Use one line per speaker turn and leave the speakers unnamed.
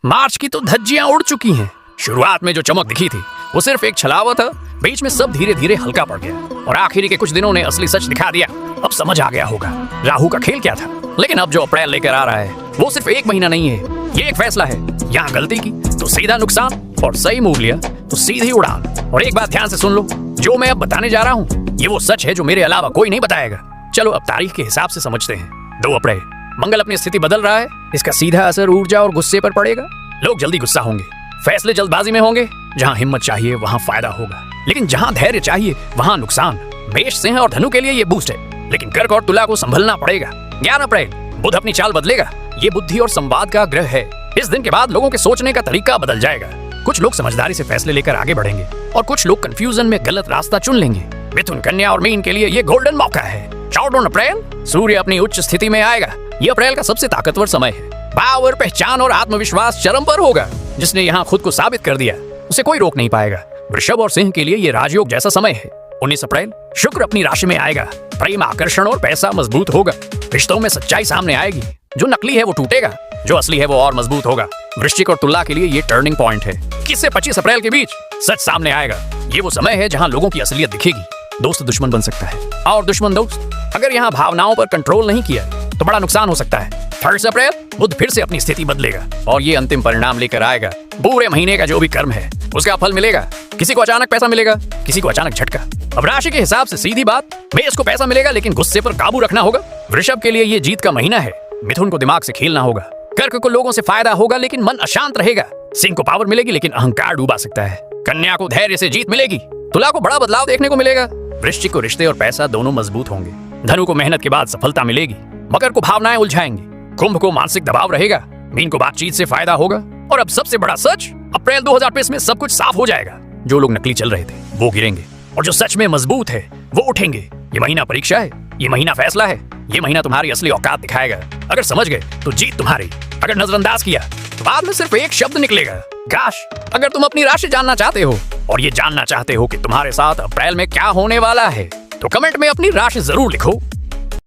मार्च की तो धज्जियां उड़ चुकी हैं। शुरुआत में जो चमक दिखी थी वो सिर्फ एक छलावा था, बीच में सब धीरे धीरे हल्का पड़ गया और आखिरी के कुछ दिनों ने असली सच दिखा दिया। अब समझ आ गया होगा राहु का खेल क्या था। लेकिन अब जो अप्रैल लेकर आ रहा है वो सिर्फ एक महीना नहीं है, ये एक फैसला है। यहाँ गलती की तो सीधा नुकसान और सही मूव लिया तो सीधी उड़ान। और एक बात ध्यान से सुन लो, जो मैं अब बताने जा रहा हूँ ये वो सच है जो मेरे अलावा कोई नहीं बताएगा। चलो अब तारीख के हिसाब से समझते हैं। 2 अप्रैल, मंगल अपनी स्थिति बदल रहा है। इसका सीधा असर ऊर्जा और गुस्से पर पड़ेगा। लोग जल्दी गुस्सा होंगे, फैसले जल्दबाजी में होंगे। जहां हिम्मत चाहिए वहां फायदा होगा, लेकिन जहां धैर्य चाहिए वहां नुकसान। मेष, सिंह और धनु के लिए ये बूस्ट है, लेकिन कर्क और तुला को संभलना पड़ेगा। 11 अप्रैल, बुध अपनी चाल बदलेगा। ये बुद्धि और संवाद का ग्रह है। इस दिन के बाद लोगों के सोचने का तरीका बदल जाएगा। कुछ लोग समझदारी से फैसले लेकर आगे बढ़ेंगे और कुछ लोग कंफ्यूजन में गलत रास्ता चुन लेंगे। मिथुन, कन्या और मीन के लिए ये गोल्डन मौका है। 14 अप्रैल, सूर्य अपनी उच्च स्थिति में आएगा। ये अप्रैल का सबसे ताकतवर समय है। पावर, पहचान और आत्मविश्वास चरम पर होगा। जिसने यहाँ खुद को साबित कर दिया उसे कोई रोक नहीं पाएगा। वृषभ और सिंह के लिए ये राजयोग जैसा समय है। 19 अप्रैल, शुक्र अपनी राशि में आएगा। प्रेम, आकर्षण और पैसा मजबूत होगा। रिश्तों में सच्चाई सामने आएगी। जो नकली है वो टूटेगा, जो असली है वो और मजबूत होगा। वृश्चिक और तुला के लिए ये टर्निंग पॉइंट है। 21 से 25 अप्रैल के बीच सच सामने आएगा। ये वो समय है जहाँ लोगों की असलियत दिखेगी। दोस्त दुश्मन बन सकता है और दुश्मन दोस्त। अगर यहाँ भावनाओं पर कंट्रोल नहीं किया तो बड़ा नुकसान हो सकता है। 3 अप्रैल, बुध फिर से अपनी स्थिति बदलेगा और ये अंतिम परिणाम लेकर आएगा। पूरे महीने का जो भी कर्म है उसका फल मिलेगा। किसी को अचानक पैसा मिलेगा, किसी को अचानक झटका। अब राशि के हिसाब से सीधी बात, मेष को पैसा मिलेगा लेकिन गुस्से पर काबू रखना होगा। वृषभ के लिए ये जीत का महीना है। मिथुन को दिमाग से खेलना होगा। कर्क को लोगों से फायदा होगा लेकिन मन अशांत रहेगा। सिंह को पावर मिलेगी लेकिन अहंकार डूबा सकता है। कन्या को धैर्य से जीत मिलेगी। तुला को बड़ा बदलाव देखने को मिलेगा। वृश्चिक को रिश्ते और पैसा दोनों मजबूत होंगे। धनु को मेहनत के बाद सफलता मिलेगी। मकर को भावनाएं उलझाएंगी। कुंभ को मानसिक दबाव रहेगा। मीन को बातचीत से फायदा होगा। और अब सबसे बड़ा सच, अप्रैल 2023 में सब कुछ साफ हो जाएगा। जो लोग नकली चल रहे थे वो गिरेंगे और जो सच में मजबूत है वो उठेंगे। ये महीना परीक्षा है, ये महीना फैसला है। ये महीना तुम्हारी असली औकात दिखाएगा। अगर समझ गए तो जीत तुम्हारी, अगर नजरअंदाज किया तो बाद में सिर्फ एक शब्द निकलेगा, काश। अगर तुम अपनी राशि जानना चाहते हो और ये जानना चाहते हो कि तुम्हारे साथ अप्रैल में क्या होने वाला है तो कमेंट में अपनी राशि जरूर लिखो।